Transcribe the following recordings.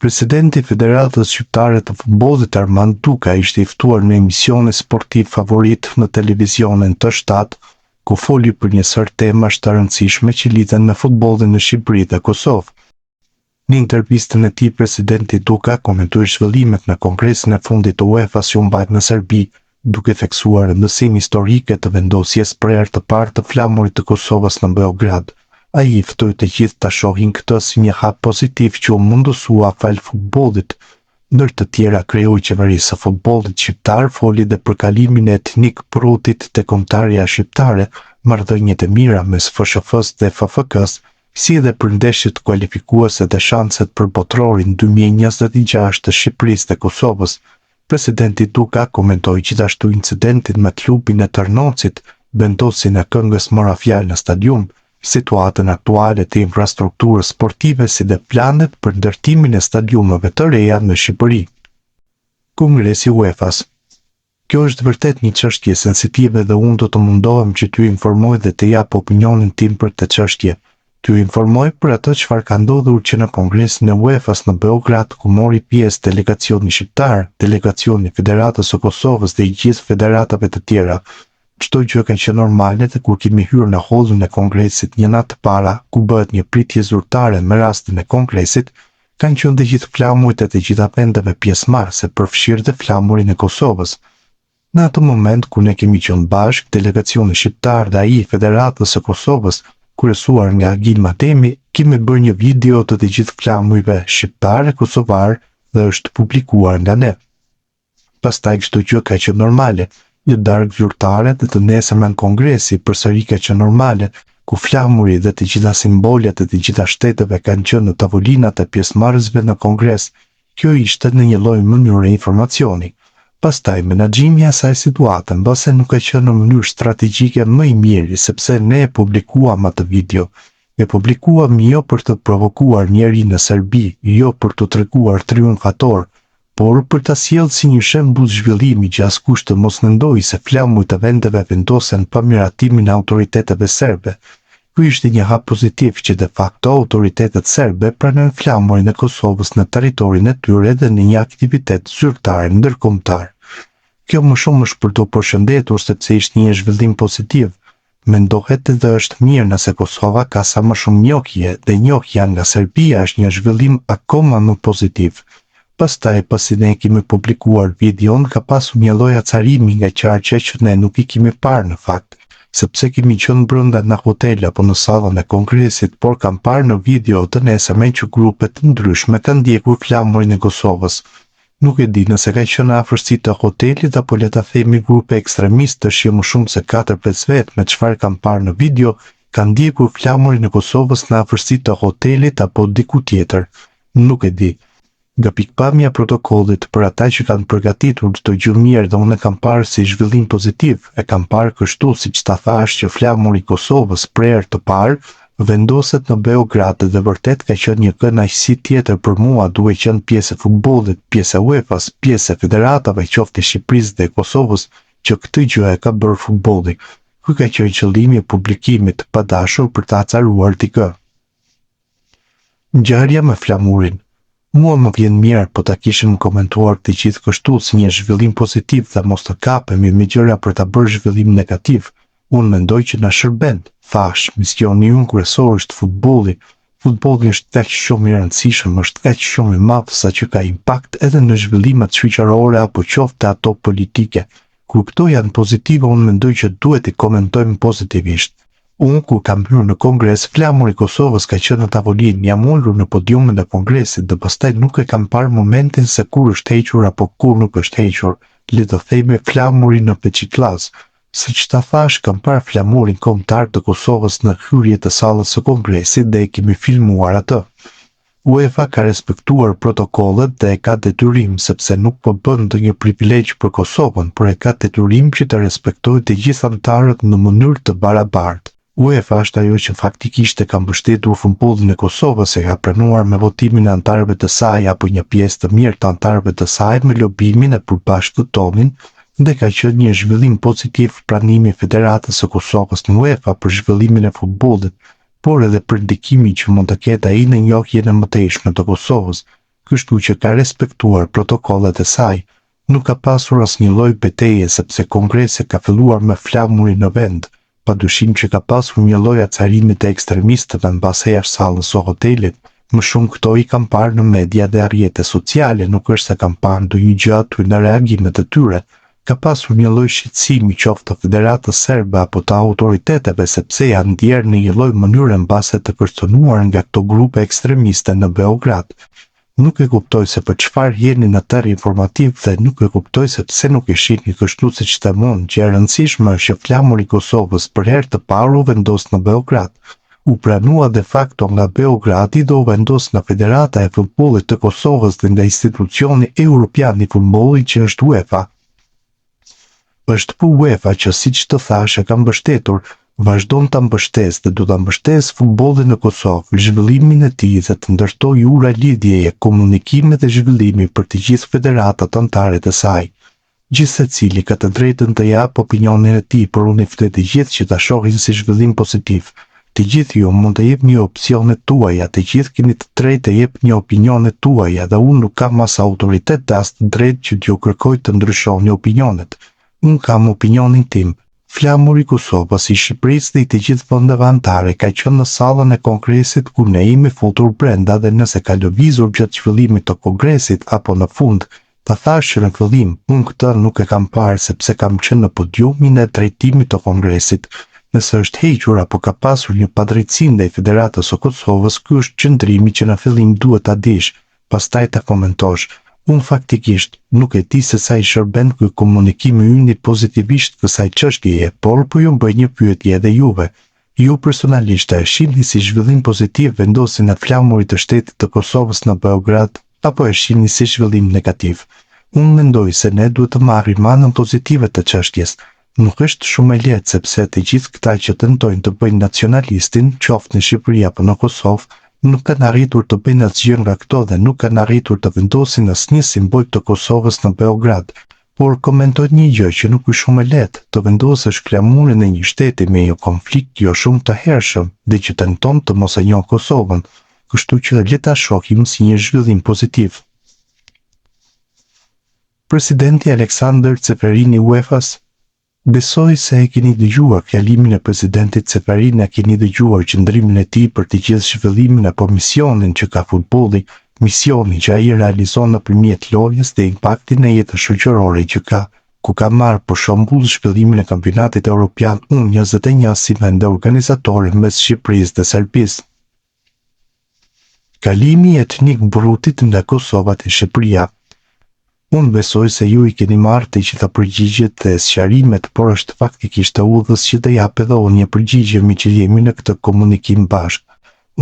Presidenti i Federatës Shqiptare të Futbollit Armand Duka ishte i ftuar në emisione sportiv favorit në televizionin të shtatë, ku foli për një sër temash të rëndësishme që lidhen me futbollin në Shqipëri dhe Kosovë. Në intervistën e tij, presidenti Duka komentoi zhvillimet në kongresin e fundit të UEFA-s që u mbajt në Serbi, duke theksuar rëndësinë historike të vendosjes për herë të parë të flamurit të Kosovës në Beograd. Ai i ftoi të gjithë ta shohin këtë si një hap pozitiv që u mundësua fal futbollit. Ndër të tjera, kreu i qeverisë së futbollit shqiptar foli dhe për kalimin e etnik prutit te kombëtarja shqiptare, marrëdhëniet e mira mes FSHF-s dhe FFK-s, si edhe për ndeshjet kualifikuese dhe shanset për botrorin 2026 të Shqipërisë dhe Kosovës. Presidenti Duka komentoi gjithashtu incidentin me klubin e Tërnocit, vendosin e këngës mora fjalë në stadium, situatën aktuale të infrastrukturës sportive si dhe planet për ndërtimin e stadiumeve të reja në Shqipëri. Kongresi UEFA-s. Kjo është vërtet një çështje sensitive dhe unë do të mundohem që t'ju informoj dhe të jap opinionin tim për këtë çështje. T'ju informoj për atë çfarë ka ndodhur që në Kongresin e UEFA-s në Beograd, ku mori pjesë delegacioni shqiptar, delegacioni i Federatës së Kosovës dhe i gjithë federatave të tjera. Çdo gjë ka qenë normale dhe kur kemi hyrë në hollin e Kongresit një natë para, ku bëhet një pritje zyrtare me rastin e Kongresit, kanë qenë të gjithë flamurit e të gjitha vendeve pjesëmarrëse, përfshirë dhe flamurin e Kosovës. Në atë moment ku ne kemi qenë bashkë, delegacioni shqiptar dhe ai i Federatës së Kosovës, kryesuar nga Gilma Temi, kemi bërë një video të të gjithë flamurive shqiptar e kosovar dhe është publikuar nga ne. Pastaj çdo gjë ka qenë normale. Një darkë zyrtare dhe të nesërmen kongresi përsëri ka qenë normale, ku flamuri dhe të gjitha simbolet e të gjitha shteteve kanë qenë në tavolinat e pjesëmarrësve në kongres. Kjo ishte në një lloj mënyre informacioni. Pastaj menaxhimi i asaj situate mbase nuk ka qenë në mënyrë strategjike më i miri, sepse ne e publikuam atë video. E publikuam jo për të provokuar njerin në Serbi, jo për të treguar triumfator, por për ta sjellë si një shembull zhvillimi që askush të mos mendojë se flamurit të vendeve vendosen pa miratimin e autoriteteve serbe. Ky ishte një hap pozitiv që de facto autoritetet serbe pranojnë flamurin e Kosovës në territorin e tyre dhe në një aktivitet zyrtar ndërkombëtar. Kjo më shumë është për të përshëndetur sepse ishte një zhvillim pozitiv. Mendohet edhe është mirë nëse Kosova ka sa më shumë njohje dhe njohja nga Serbia është një zhvillim akoma më pozitiv. Pastaj, pasi ne kemi publikuar videon, ka pasur një lloj acarimi nga qarqe që ne nuk i kemi parë në fakt, sepse kemi qenë brenda në hotel apo në sallën e kongresit, por kam parë në video të nesërmen që grupe të ndryshme kanë ndjekur flamurin e Kosovës. Nuk e di nëse ka qenë afërsi të hotelit apo le ta themi grupe ekstremistësh që më shumë se 4-5 vetë me çfarë kam parë në video, kanë ndjekur flamurin e Kosovës në afërsi të hotelit apo diku tjetër. Nuk e di. Nga pikpamja protokollit për ata që kanë përgatitur çdo gjë mirë dhe unë e kam parë si zhvillim pozitiv, e kam parë kështu siç ta thash që flamuri i Kosovës për herë të parë vendoset në Beograd dhe vërtet ka qenë një kënaqësi tjetër për mua duke qenë pjesë e futbollit, pjesë e UEFA-s, pjesë e federatave qoftë e Shqipërisë dhe Kosovës, që këtë gjë e ka bërë futbolli. Ky ka qenë qëllimi i publikimit, pa dashur për ta acaruar dikë. Ngjarja me flamurin. Mua më vjen mirë po ta kishim komentuar të gjithë kështu si një zhvillim pozitiv dhe mos të kapemi me gjëra për ta bërë zhvillim negativ. Unë mendoj që na shërben. Thash, misioni ynë kryesor është futbolli. Futbolli është kaq shumë i rëndësishëm, është kaq shumë i madh sa që ka impakt edhe në zhvillimet shoqërore apo qoftë ato politike. Kur këto janë pozitive, unë mendoj që duhet i komentojmë pozitivisht. Unë kur kam hyrë në kongres, flamuri i Kosovës ka qenë në tavolinë, jam ulur në podiumin e kongresit dhe pastaj nuk e kam parë momentin se kur është hequr apo kur nuk është hequr, le të themi flamuri në Beçikllaz. Siç ta thash, kam parë flamurin kombëtar të Kosovës në hyrje të sallës së kongresit dhe e kemi filmuar atë. UEFA ka respektuar protokollet dhe e ka detyrim sepse nuk po bën ndonjë privilegj për Kosovën, por e ka detyrim që të respektojë të gjithë anëtarët në mënyrë të barabartë. UEFA është ajo që faktikisht e ka mbështetur futbollin e Kosovës, e ka pranuar me votimin e anëtarëve të saj apo një pjesë të mirë të anëtarëve të saj me lobimin e përbashkët tonin, dhe ka qenë një zhvillim pozitiv pranimi i Federatës së Kosovës në UEFA për zhvillimin e futbollit, por edhe për ndikimin që mund të ketë ai në njohjen e mëtejshme të Kosovës. kështu që ka respektuar protokollet e saj. Nuk ka pasur asnjë lloj betejë sepse kongresi ka filluar me flamurin në vend, padyshim që ka pasur një lloj acarimi të ekstremistëve mbas herë sallës së hotelit. Më shumë këto i kam parë në media dhe rrjetet sociale, nuk është se kam parë ndonjë gjë aty në reagimet e tyre. Ka pasur një lloj shqetësimi qoftë të Federatës Serbe apo të autoriteteve sepse janë ndjerë në një lloj mënyre mbase të kërcënuar nga këto grupe ekstremiste në Beograd. Nuk e kuptoj se për çfarë jeni në terr informativ dhe nuk e kuptoj se pse nuk e shihni kështu siç temon që e rëndësishme është që flamuri i Kosovës për herë të parë u vendos në Beograd. U pranua de facto nga Beogradi dhe u vendos nga Federata e Futbollit të Kosovës dhe nga institucioni evropian i futbollit që është UEFA. Është po UEFA që siç të thash e ka mbështetur, vazhdon ta mbështesë dhe do ta mbështesë futbollin në Kosovë, zhvillimin e tij dhe të ndërtojë ura lidhjeje, komunikime dhe zhvillimi për të gjithë federatat anëtare të saj. Gjithsecili ka të drejtën të japë opinionin e tij, por unë i ftoj të gjithë që ta shohin si zhvillim pozitiv. Të gjithë ju mund të jepni opsionet tuaja, të gjithë keni të drejtë të jepni opinionet tuaja dhe unë nuk kam as autoritet dhe as të drejtë që t'ju kërkoj të ndryshoni opinionet. Unë kam opinionin tim. Flamuri i Kosovës, i Shqipërisë dhe i të gjithë vendeve anëtare ka qenë në sallën e kongresit ku ne jemi futur brenda dhe nëse ka lëvizur gjatë zhvillimit të kongresit apo në fund, ta thash që në fillim, unë këtë nuk e kam parë sepse kam qenë në podiumin e drejtimit të kongresit. Nëse është hequr apo ka pasur një padrejtësi ndaj Federatës së Kosovës, ky është qëndrimi që në fillim duhet ta dish, pastaj ta komentosh. Unë faktikisht nuk e di se sa i shërben ky komunikim ynë pozitivisht kësaj çështjeje, por po ju bëj një pyetje edhe juve. Ju personalisht e shihni si zhvillim pozitiv vendosin e flamurit të shtetit të Kosovës në Beograd, apo e shihni si zhvillim negativ? Unë mendoj se ne duhet të marrim anën pozitive të çështjes. Nuk është shumë e lehtë sepse të gjithë këta që tentojnë të bëjnë nacionalistin, qoftë në Shqipëri apo në Kosovë, nuk kanë arritur të bëjnë asgjë nga këto dhe nuk kanë arritur të vendosin asnjë simbol të Kosovës në Beograd. Por komentoj një gjë që nuk është shumë e lehtë, të vendosësh flamurin e një shteti me një konflikt jo shumë të hershëm dhe që tenton të mos e njohë Kosovën, kështu që le ta shohim si një zhvillim pozitiv. Presidenti Aleksandar Çeferini UEFA-s. Besoj se e keni dëgjuar fjalimin e presidentit Çeferini, e keni dëgjuar qëndrimin e tij për të gjithë zhvillimin apo misionin që ka futbolli, misioni që ai realizon nëpërmjet lojës dhe impaktin e jetës shoqërore që ka, ku ka marrë për shembull zhvillimin e kampionatit evropian U21 si vend organizator mes Shqipërisë dhe Serbisë. Kalimi etnik brutit nga Kosova te Shqipëria. Unë besoj se ju i keni marrë të gjitha përgjigjet dhe sqarimet, por është faktikisht e udhës që të jap edhe unë një përgjigje me që jemi në këtë komunikim bashkë.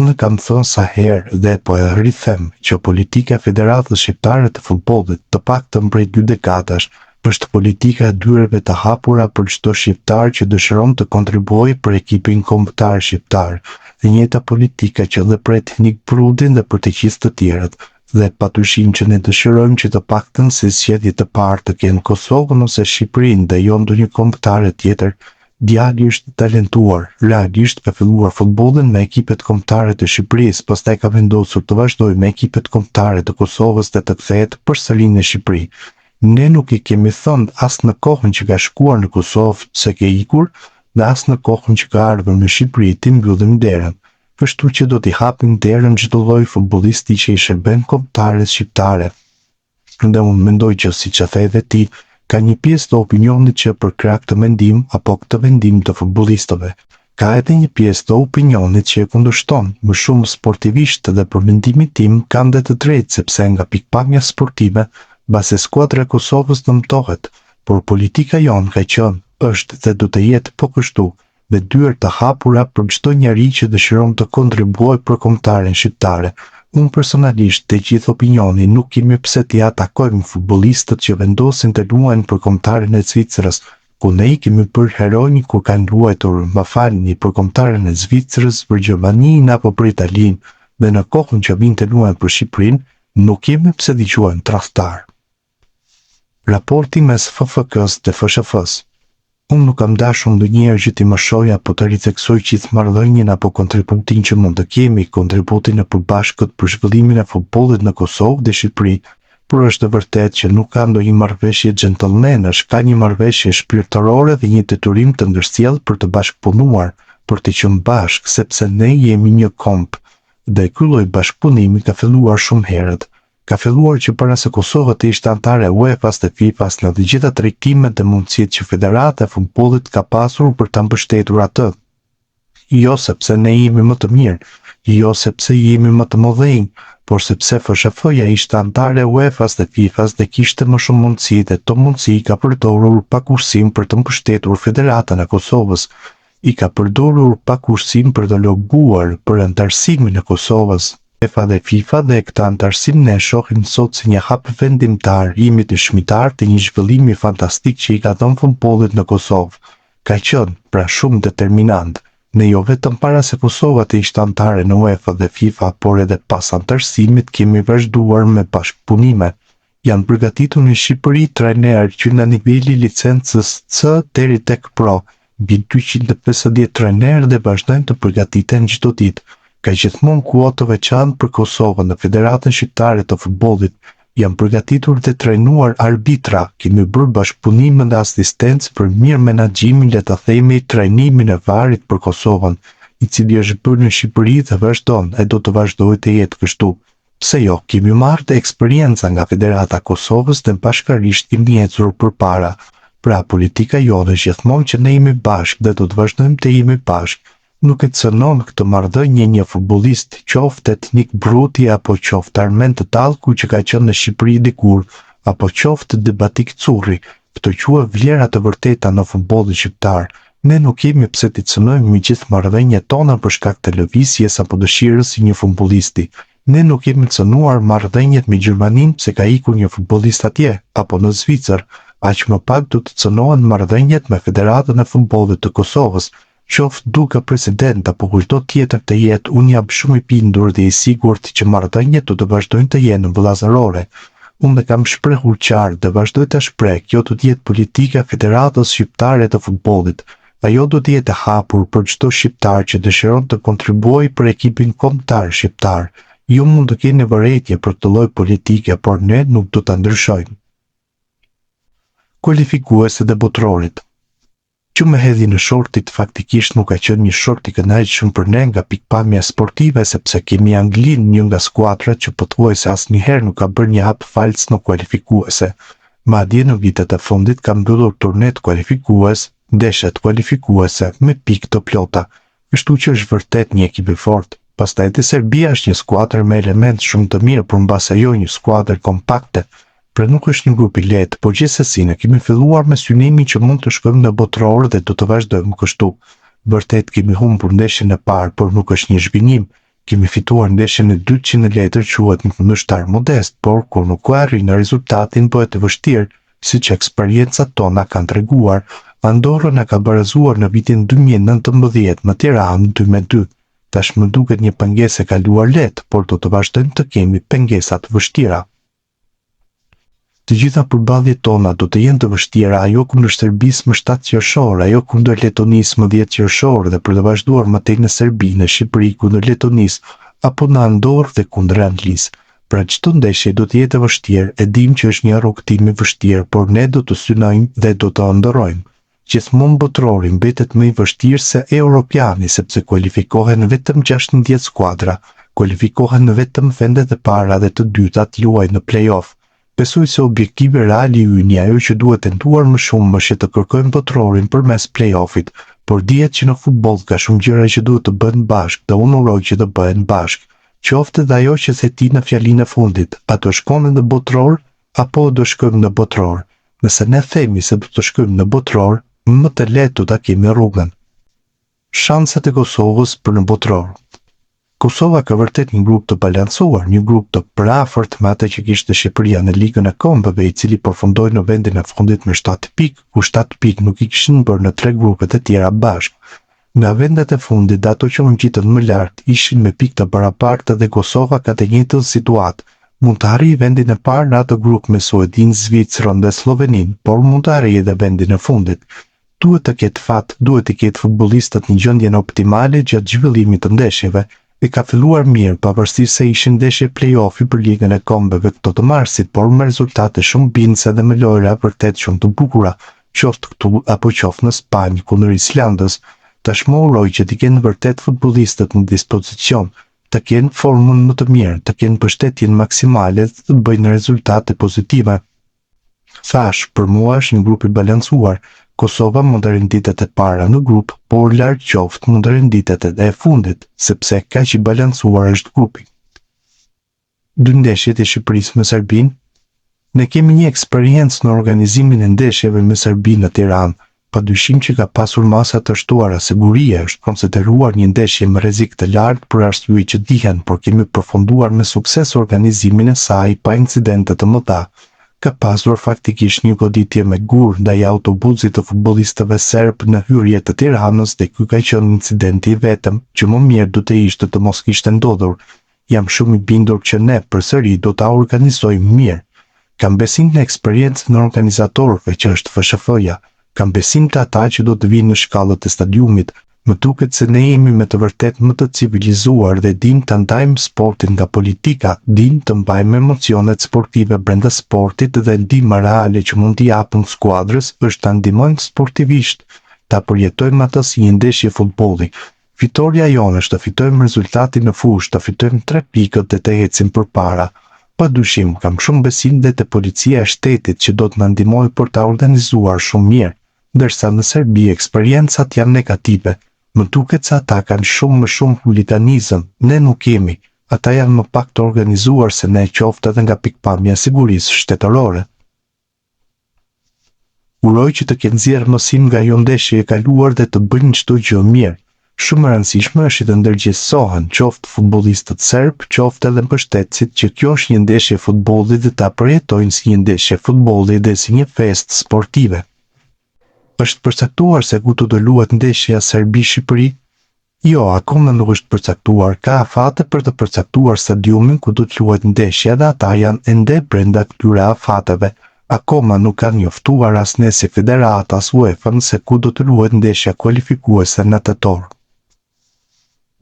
Unë kam thënë sa herë dhe po e rrithem që politika e Federatës Shqiptare të Futbollit, të paktën prej 2 dekadash, është politika e dyreve të hapura për çdo shqiptar që dëshiron të kontribuojë për ekipin kombëtar shqiptar, dhe njëjta politika që dhe për etnik brudin dhe për të gjithë të tjerët. Dhe patyshim që ne dëshirojmë që të paktën si zgjedhje të parë të kenë Kosovën ose Shqipërinë dhe jo ndonjë kombëtare tjetër. Djali është talentuar, realisht ka filluar futbollin me ekipet kombëtare të Shqipërisë, pastaj ka vendosur të vazhdojë me ekipet kombëtare të Kosovës dhe të kthehet përsëri në Shqipëri. Ne nuk i kemi thënë as në kohën që ka shkuar në Kosovë se ke ikur, dhe as në kohën që ka ardhur në Shqipëri ti mbyllim derën. Kështu që do t'i hapim derën çdo lloj futbollisti që i shërben kombëtares shqiptare. Dhe unë mendoj që siç e the edhe ti, ka një pjesë të opinionit që për krah këtë mendim apo këtë vendim të futbollistëve. Ka edhe një pjesë të opinionit që e kundërshton, më shumë sportivisht dhe për mendimin tim kanë dhe të drejtë sepse nga pikpamja sportive, base skuadra e Kosovës dëmtohet, por politika jonë ka qenë, është dhe do të jetë po kështu, me dyert të hapura për çdo njeri që dëshiron të kontribuojë për kombëtaren shqiptare. Unë personalisht të gjithë opinioni nuk kemi pse t'i atakojmë futbollistët që vendosin të luajnë për kombëtaren e Zvicrës, ku ne i kemi për heronj kur kanë luajtur, më falni, për kombëtaren e Zvicrës, për Gjermaninë apo për Italinë, dhe në kohën që vinë të luajnë për Shqipërinë, nuk kemi pse t'i quajmë tradhtar. Raporti mes FFK-s dhe FSHF-s. Unë nuk kam dashur ndonjëherë që ti më shoh apo të ritheksoj gjithë marrëdhënien apo kontributin që mund të kemi, kontributin e përbashkët për zhvillimin e futbollit në Kosovë dhe Shqipëri, por është e vërtetë që nuk ka ndonjë marrëveshje gentlemenash, ka një marrëveshje shpirtërore dhe një detyrim të ndërsjellë për të bashkëpunuar, për të qenë bashkë, sepse ne jemi një komp. Dhe ky lloj bashkëpunimi ka filluar shumë herët. Ka filluar që para se Kosova të ishte antare UEFA-s dhe FIFA-s në të gjitha drejtimet dhe mundësitë që Federata e Futbollit ka pasur për ta mbështetur atë. Jo sepse ne jemi më të mirë, jo sepse jemi më të mëdhenj, por sepse FSHF-ja ishte antare UEFA-s dhe FIFA-s dhe kishte më shumë mundësi dhe to mundësi ka përdorur pa kursim për të mbështetur Federatën e Kosovës. I ka përdorur pa kursim për të lobuar për antarësimin e Kosovës. UEFA dhe FIFA dhe këtë antarësim ne shohim sot si një hap vendimtar, jemi të shmitar të një zhvillimi fantastik që i ka dhënë futbollit në Kosovë. Ka qenë, pra, shumë determinant. Ne jo vetëm para se Kosova të ishte antare në UEFA dhe FIFA, por edhe pas antarësimit kemi vazhduar me bashkëpunime. Janë përgatitur në Shqipëri trajnerë që në niveli licencës C deri tek Pro, mbi 250 trajnerë dhe vazhdojnë të përgatiten çdo ditë. Ka gjithmonë kuotë të veçantë për Kosovën në Federatën Shqiptare të Futbollit. Janë përgatitur dhe trajnuar arbitra, kemi bërë bashkëpunime dhe asistencë për mirë menaxhimin, le ta themi, trajnimin e VAR-it për Kosovën, i cili është bërë në Shqipëri dhe vazhdon e do të vazhdojë të jetë kështu. Pse jo, kemi marrë të eksperjenca nga Federata e Kosovës dhe bashkërisht kemi ecur përpara. Pra, politika jonë është gjithmonë që ne jemi bashkë dhe do të vazhdojmë të jemi bashkë. Nuk e cënon këtë marrëdhënie një futbollist, qoftë etnik bruti apo qoftë armen të tallku që ka qenë në Shqipëri dikur, apo qoftë debatik curri, këto quhen vlera të vërteta në futbollin shqiptar. Ne nuk kemi pse të cënojmë me gjithë marrëdhëniet tona për shkak të lëvizjes apo dëshirës së një futbollisti. Ne nuk kemi cënuar marrëdhëniet me Gjermaninë pse ka ikur një futbollist atje, apo në Zvicër, aq më pak do të cënohen marrëdhëniet me Federatën e Futbollit të Kosovës. Qoftë duke president apo kushdo tjetër të jetë, unë jam shumë i bindur dhe i sigurt që marrëdhëniet do të vazhdojnë të jenë vëllazërore. Unë dhe kam shprehur qartë dhe vazhdoj të shpreh, kjo do të jetë politika e Federatës Shqiptare të Futbollit. Ajo do të jetë e hapur për çdo shqiptar që dëshiron të kontribuojë për ekipin kombëtar shqiptar. Ju mund të keni vërejtje për këtë lloj politike, por ne nuk do ta ndryshojmë. Kualifikuese dhe botrorit. Që me hedhi në shortit faktikisht nuk ka qenë një short i kënaqshëm për ne nga pikpamja sportive, sepse kemi Anglinë, një nga skuadrat që pothuajse asnjëherë nuk ka bërë një hap falc në kualifikuese. Madje në vitet e fundit ka mbyllur turnet kualifikues, ndeshjet kualifikuese me pikë të plota, kështu që është vërtet një ekip i fortë. Pastaj edhe Serbia është një skuadër me elementë shumë të mirë, por mbas ajo një skuadër kompakte. Pra nuk është një grup i lehtë, por gjithsesi ne kemi filluar me synimin që mund të shkojmë në botror dhe do të vazhdojmë kështu. Vërtet kemi humbur ndeshjen e parë, por nuk është një zhgënjim. Kemi fituar ndeshjen e dytë që në letër quhet një kundërshtar modest, por kur nuk arrin në rezultatin bëhet e vështirë, siç eksperiencat tona kanë treguar. Andorra na ka barazuar në vitin 2019 në Tiranë 2-2. Tash më duket një pengesë e kaluar lehtë, por do të vazhdojmë të kemi pengesa të vështira. Të gjitha përballjet tona do të jenë të vështira, ajo kundër Serbisë më 7 qershor, ajo kundër Letonisë më 10 qershor dhe për të vazhduar më tej në Serbi, në Shqipëri kundër Letonisë, apo në Andorrë dhe kundër Anglisë. Pra çdo ndeshje do të jetë e vështirë, e dim që është një rrugtim i vështirë, por ne do të synojmë dhe do të ëndërrojmë. Gjithmonë botrori mbetet më i vështirë se europiani, sepse kualifikohen vetëm 16 skuadra, kualifikohen vetëm vendet e para dhe të dytat luajnë në play-off. Besoj se objektivi real i ynë ajo që duhet tentuar më shumë është të kërkojmë botrorin përmes play-offit, por dihet që në futboll ka shumë gjëra që duhet të bëhen bashkë dhe unë uroj që të bëhen bashkë. Qoftë edhe ajo që the ti në fjalinë e fundit, a do shkojmë në botror apo do shkojmë në botror. Nëse ne themi se do të shkojmë në botror, më të lehtë do ta kemi rrugën. Shanset e Kosovës për në botror. Kosova ka vërtet një grup të balancuar, një grup të prafërt me atë që kishte Shqipëria në ligën e kombëve, i cili përfundoi në vendin e fundit me 7 pikë, ku 7 pikë nuk i kishin bërë në 3 grupet e tjera bashkë. Nga vendet e fundit, ato që ngjiten më lart ishin me pikë të barabarta dhe Kosova ka të njëjtën situatë. Mund të arrijë vendin e parë në atë grup me Suedin, Zvicrën dhe Sloveninë, por mund të arrijë edhe vendin e fundit. duhet të ketë fat, duhet të ketë futbollistët në gjendjen optimale gjatë zhvillimit të ndeshjeve, dhe ka filluar mirë pavarësisht se ishin ndeshje play-offi për Ligën e Kombeve këto të marsit, por me rezultate shumë bindëse dhe me lojra vërtet shumë të bukura, qoftë këtu apo qoftë në Spanjë kundër Islandës. Tashmë uroj që t'i kenë vërtet futbollistët në dispozicion, të kenë formën më të mirë, të kenë mbështetjen maksimale dhe të bëjnë rezultate pozitive. Thash, për mua është një grup i balancuar. Kosova mund të renditet e para në grup, por larg qoftë mund të renditet e fundit, sepse kaq i balancuar është grupi. Dy ndeshjet e Shqipërisë me Serbinë. Ne kemi një eksperiencë në organizimin e ndeshjeve me Serbinë në Tiranë. Padyshim që ka pasur masa të shtuara sigurie, është konsideruar një ndeshje me rrezik të lartë për arsye që dihen, por kemi përfunduar me sukses organizimin e saj pa incidente të mëdha. Ka pasur faktikisht një goditje me gur ndaj autobusit të futbollistëve serb në hyrje të Tiranës dhe ky ka qenë incidenti i vetëm që më mirë do të ishte të mos kishte ndodhur. Jam shumë i bindur që ne përsëri do ta organizojmë mirë. Kam besim në eksperiencën e organizatorëve që është FSHF-ja. Kam besim të ata që do të vinë në shkallët e stadiumit. Më duket se ne jemi me të vërtet më të civilizuar dhe dim të ndajmë sportin nga politika, dim të mbajmë emocionet sportive brenda sportit dhe ndihma reale që mund t'i japim skuadrës është ta ndihmojmë sportivisht, ta përjetojmë atë si një ndeshje futbolli. Fitoria jonë është të fitojmë rezultatin në fushë, të fitojmë 3 pikët dhe të ecim përpara. Padyshim, kam shumë besim dhe te policia e shtetit që do të na ndihmojë për ta organizuar shumë mirë, ndërsa në Serbi eksperiencat janë negative. Më duket se ata kanë shumë më shumë huliganizëm, ne nuk kemi. Ata janë më pak të organizuar se ne, qoftë edhe nga pikpamja e sigurisë shtetërore. Uroj që të kenë nxjerrë mësim nga ajo ndeshje e kaluar dhe të bëjnë çdo gjë mirë. Shumë e rëndësishme është të ndërgjegjësohen qoftë futbollistët serb, qoftë edhe mbështetësit që kjo është një ndeshje futbolli dhe ta përjetojnë si një ndeshje futbolli dhe si një festë sportive. Është përcaktuar se ku do të luhet ndeshja Serbi-Shqipëri? Jo, akoma nuk është përcaktuar. Ka afate për të përcaktuar stadiumin ku do të luhet ndeshja dhe ata janë ende brenda këtyre afateve. Akoma nuk kanë njoftuar as ne si federata as UEFA se ku do të luhet ndeshja kualifikuese në tetor.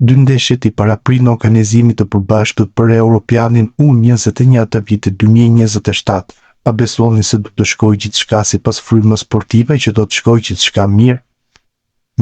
Dy ndeshjet i paraprin organizimit të përbashkët për Europianin U21 të vitit 2027. A besoni se do të shkojë gjithçka sipas frymës sportive që do të shkojë gjithçka mirë?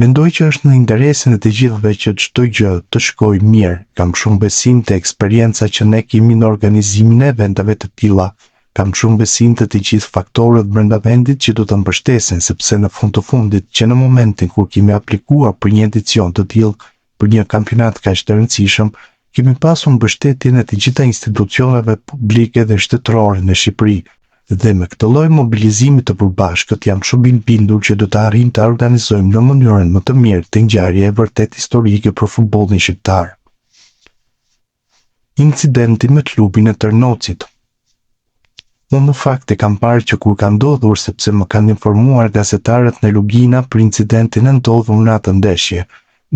Mendoj që është në interesin e të gjithëve që çdo gjë të shkojë mirë. Kam shumë besim te eksperienca që ne kemi në organizimin e eventeve të tilla. Kam shumë besim te të gjithë faktorët brenda vendit që do të mbështesin, sepse në fund të fundit që në momentin kur kemi aplikuar për një edicion të tillë, për një kampionat kaq të rëndësishëm, kemi pasur mbështetjen e të gjitha institucioneve publike dhe shtetërore në Shqipëri. Dhe me këtë lloj mobilizimi të përbashkët jam shumë i bindur që do të arrijmë të organizojmë në mënyrën më të mirë të ngjarje e vërtet historike për futbollin shqiptar. Incidenti me klubin e Tërnocit. Unë në fakt e kam parë që kur ka ndodhur sepse më kanë informuar gazetarët në Lugina për incidentin e ndodhur në atë ndeshje.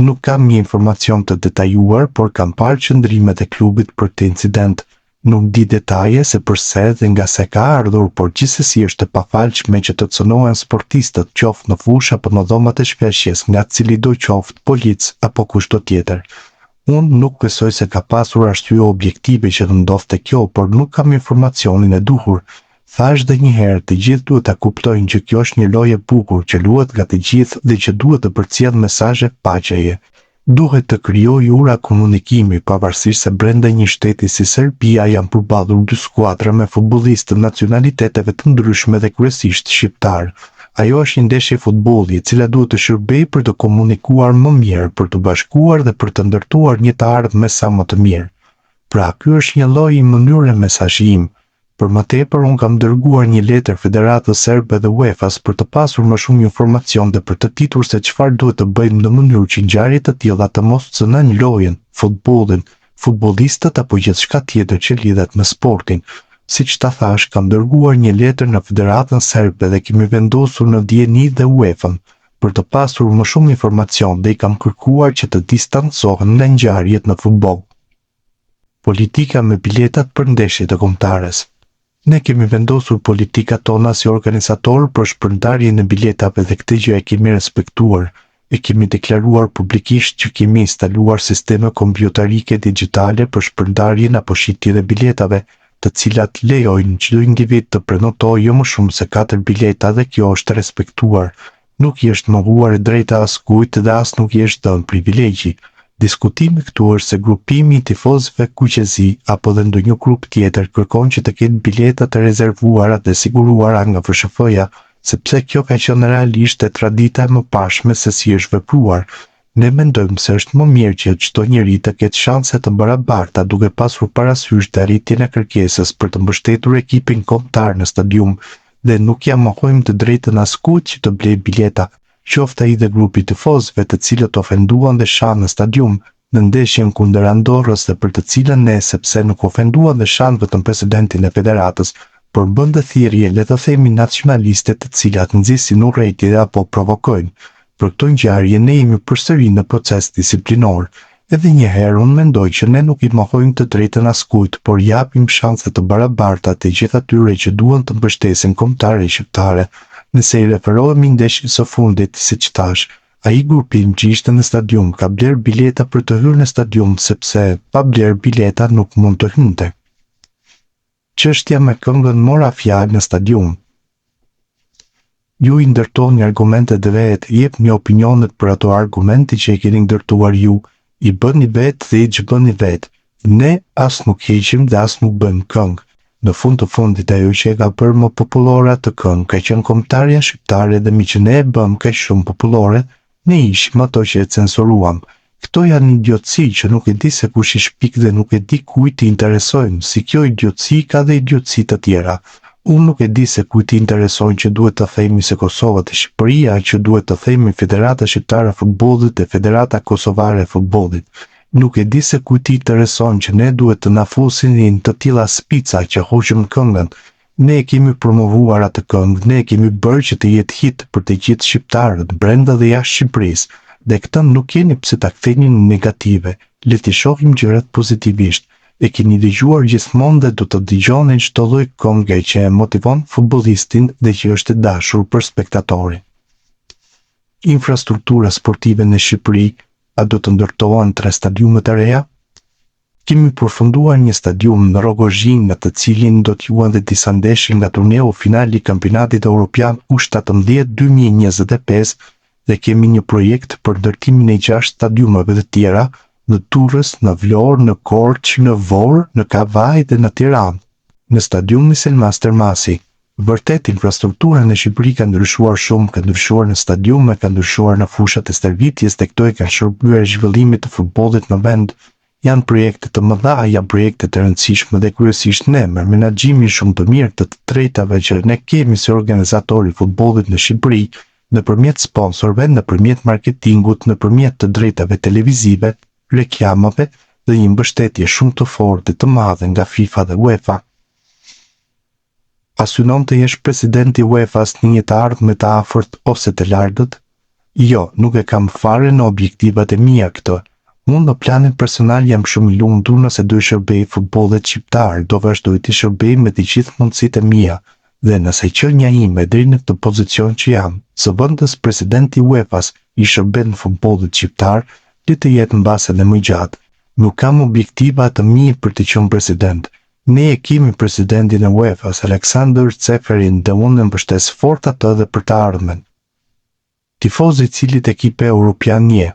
Nuk kam një informacion të detajuar, por kam parë qëndrimet e klubit për të incident. Nuk di detaje se përse dhe nga se ka ardhur, por gjithsesi është e pafalshme që të cënohen sportistët qoftë në fushë apo në dhomat e shfaqjes nga cilido qoftë policë apo kushto tjetër. Unë nuk besoj se ka pasur arsye objektive që të ndodhte kjo, por nuk kam informacionin e duhur. Thash dhe një herë, të gjithë duhet ta kuptojnë që kjo është një lojë e bukur që luhet nga të gjithë dhe që duhet të përcjell mesazhe paqeje. Duhet të krijojë ura komunikimi pavarësisht se brenda një shteti si Serbia janë përballur dy skuadra me futbollistë të nacionaliteteve të ndryshme dhe kryesisht shqiptar. Ajo është një ndeshje futbolli e cila duhet të shërbejë për të komunikuar më mirë, për të bashkuar dhe për të ndërtuar një të ardhmë sa më të mirë. Pra, ky është një lloj i mënyrë mesazhim. Për më tepër, unë kam dërguar një letër Federatës Serbe dhe UEFA-s për të pasur më shumë informacion dhe për të ditur se çfarë duhet të bëjmë në mënyrë që ngjarje të tilla të mos cënojnë lojën, futbollin, futbollistët apo gjithçka tjetër që lidhet me sportin. Siç ta thash, kam dërguar një letër në Federatën Serbe dhe kemi vendosur në dieni dhe UEFA-n për të pasur më shumë informacion dhe i kam kërkuar që të distancohen nga ngjarjet në futboll. Politika me biletat për ndeshjet e kombëtares. Ne kemi vendosur politikat tona si organizator për shpërndarjen e biletave dhe këtë gjë e kemi respektuar. E kemi deklaruar publikisht që kemi instaluar sisteme kompjuterike digjitale për shpërndarjen apo shitjen e biletave, të cilat lejojnë çdo individ të prenotojë jo më shumë se 4 bileta dhe kjo është respektuar. Nuk i është mohuar e drejta askujt dhe as nuk i është dhënë privilegji. Diskutimi këtu është se grupimi i tifozëve kuqezi apo dhe ndonjë grup tjetër kërkon që të ketë bileta të rezervuara dhe siguruara nga FSHF-ja, sepse kjo ka qenë realisht e tradita e mëparshme se si është vepruar. Ne mendojmë se është më mirë që çdo njeri të ketë shanse të barabarta duke pasur parasysh të arritjen e kërkesës për të mbështetur ekipin kombëtar në stadium dhe nuk ja mohojmë të drejtën askujt që të blejë bileta, qoftë ai dhe grupi tifozëve të cilët ofenduan dhe shanë në stadium në ndeshjen kundër Andorrës dhe për të cilën ne, sepse nuk ofenduan dhe shanë vetëm presidentin e federatës, por bënde thirrje le të themi nacionaliste të cilat nxisin urrëtie apo provokojnë. Për këto ngjarje ne jemi përsëri në proces disiplinor. Edhe një herë unë mendoj që ne nuk i mohojmë të drejtën askujt, por japim shanse të barabarta të gjithë atyre që duan të mbështesin kombëtarët shqiptarë. Nëse i referohemi ndeshjes së fundit, siç thash, ai grupim që ishte në stadium ka bler bileta për të hyrë në stadium sepse pa bler bileta nuk mund të hynte. Çështja me këngën mora fjalë në stadium. Ju i ndërtoni argumentet vet, jepni opinionet për ato argumente që i keni ndërtuar ju, i bëni vet dhe i ç'bëni vet. Ne as nuk heqim dhe as nuk bëjmë këngë. Në fund të fundit ajo që e ka bërë më popullore të këngë ka qenë kombëtarja shqiptare dhe mi që ne e bëm kaq shumë popullore, ne ishim ato që e censuruam. Këto janë idiotësi që nuk e di se kush i shpik dhe nuk e di kujt i interesojnë, si kjo idiotësi ka dhe idiotësi të tjera. Unë nuk e di se kujt i interesojnë që duhet të themi se Kosova të Shqipëria, që duhet të themi Federata Shqiptare e Futbollit dhe Federata Kosovare e Futbollit. Nuk e di se kujt i interesojnë që ne duhet të na fusin të tilla spica që hoqëm këngën. Ne e kemi promovuar atë këngë, ne e kemi bërë që të jetë hit për të gjithë shqiptarët brenda dhe jashtë Shqipërisë. Dhe këtë nuk keni pse ta ktheni në negative, le të shohim gjërat pozitivisht. E keni dëgjuar gjithmonë dhe do të dëgjoni çdo lloj këngë që e motivon futbollistin dhe që është e dashur për spektatorin. Infrastruktura sportive në Shqipëri, a do të ndërtohen 3 stadiume të reja? Kemi përfunduar një stadium në Rogozhin në të cilin do të juan dhe disa ndeshje nga turneu finali i kampionatit evropian U17-2025 dhe kemi një projekt për ndërtimin e 6 stadiumeve të tjera në Durrës, në Vlorë, në Korçë, në Vorë, në Kavaj dhe në Tiranë. Në stadiumin Selmas Termasi, vërtet infrastruktura në Shqipëri ka ndryshuar shumë, ka ndryshuar në stadiume, ka ndryshuar në fushat e stërvitjes dhe këto e kanë shërbyer zhvillimit të futbollit në vend. Janë projekte të mëdha, janë projekte të rëndësishme dhe kryesisht ne me menaxhimin shumë të mirë të drejtave që ne kemi si organizatori i futbollit në Shqipëri, nëpërmjet sponsorëve, nëpërmjet marketingut, nëpërmjet të drejtave televizive, reklamave dhe një mbështetje shumë të fortë të madhe nga FIFA dhe UEFA. A synon të jesh presidenti UEFA-s në një të ardhme të afërt ose të largët? Jo, nuk e kam fare në objektivat e mia këtë. Unë në planin personal jam shumë i lumtur nëse do i shërbej futbollit shqiptar, do vazhdoj të shërbej me të gjithë mundësitë e mia. Dhe nëse qenia ime deri në këtë pozicion që jam, së vëndës presidenti UEFA-s i shërben futbollit shqiptar, le të jetë mbase dhe më gjatë. Nuk kam objektiva të mirë për të qenë president. Ne e kemi presidentin e UEFA-s Aleksandr Ceferin dhe unë e mbështes fort atë dhe për të ardhmen. Tifozi i cilit ekipe europian je.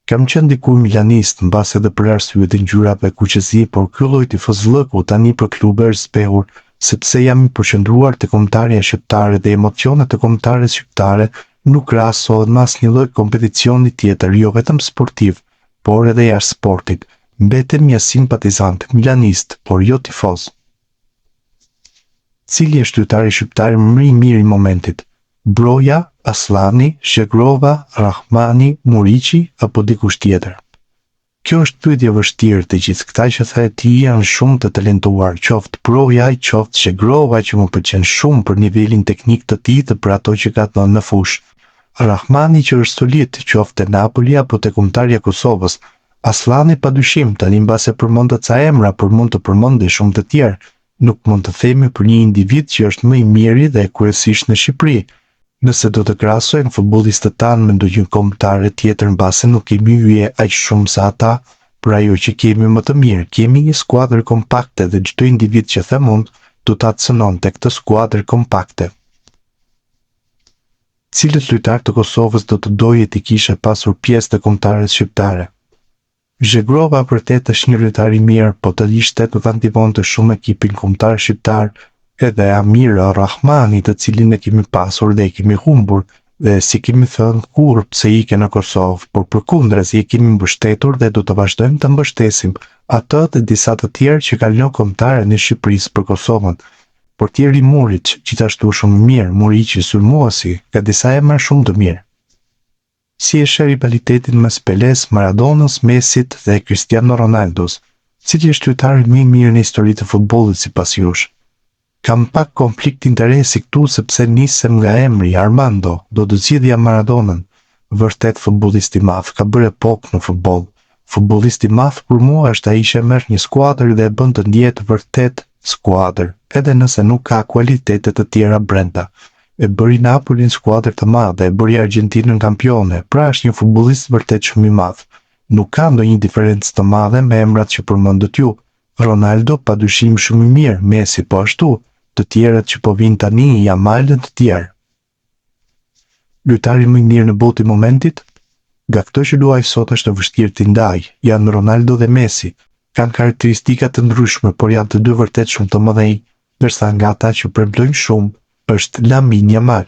Kam qenë dikur milanist mbase edhe për arsye të ngjyrave kuqezi, por ky lloj tifozllëku tani për klube është zbehur, sepse jam i përqendruar te kombëtarja shqiptare dhe emocionet e kombëtarëve shqiptare nuk krahasohet me asnjë lloj kompeticioni tjetër, jo vetëm sportiv, por edhe jashtë sportit. Mbetem një simpatizant milanist, por jo tifoz. Cili është lojtari shqiptar më i mirë i momentit? Broja, Aslani, Shegrova, Rahmani, Muriqi apo dikush tjetër? Kjo është pyetje vështirë, të gjithë këta që the ti janë shumë të talentuar, qoftë Broja, qoftë Shegrova që më pëlqen shumë për nivelin teknik të tij dhe për ato që ka dhënë në fushë. Rahmani që është solid, qoftë te Napoli apo te kombëtarja e Kosovës. Aslani padyshim, tani mbase përmend ca emra, por mund të përmendë shumë të tjerë. Nuk mund të themi për një individ që është më i miri dhe kryesisht në Shqipëri. Nëse do të krahasojmë futbollistët tanë me ndonjë kombëtar tjetër mbase nuk kemi hyje aq shumë sa ata, për ajo që kemi më të mirë, kemi një skuadër kompakte dhe çdo individ që the mund do ta cënonte këtë skuadër kompakte. Cilët lojtar të Kosovës do të doje të kishe pasur pjesë të kombëtarës shqiptare? Zhegrova vërtet është një lojtar i mirë, po të ishte do ta ndihmonte shumë ekipin kombëtar shqiptar, edhe Amir Rahmani, të cilin e kemi pasur dhe e kemi humbur, dhe si kemi thënë kur pse ike në Kosovë, por përkundër i kemi mbështetur dhe do të vazhdojmë të mbështesim atë dhe disa të tjerë që kanë lënë kombëtare në Shqipërisë për Kosovën. Portieri Murić, gjithashtu shumë mirë, Muriqi sulmuesi, ka disa emra shumë të mirë. Si e sheh rivalitetin mes Peles, Maradonës, Mesit dhe Cristiano Ronaldos? Cili është lojtari më i mirë në historinë të futbollit sipas jush? Kam pak konflikt interesi këtu sepse nisem nga emri Armando, do të zgjidhja Maradonën. Vërtet futbollist i madh, ka bërë epokë në futboll. Futbollist i madh për mua është ai që merr një skuadër dhe e bën të ndihet vërtet skuadër, edhe nëse nuk ka kualitetet të tjera brenda. E bëri Napolin skuadër të madhe, e bëri Argentinën kampione, pra është një futbollist vërtet shumë i madh. Nuk ka ndonjë diferencë të madhe me emrat që përmendët ju. Ronaldo padyshim shumë i mirë, Messi po ashtu, të tjerët që po vinë tani Yamal dhe të tjerë. Lojtari më i mirë në botë i momentit? Nga këto që luaj sot është vështirë të ndaj, janë Ronaldo dhe Messi. Kanë karakteristika të ndryshme, por janë të dy vërtet shumë të mëdhenj, ndërsa nga ata që premtojnë shumë është Lamine Yamal.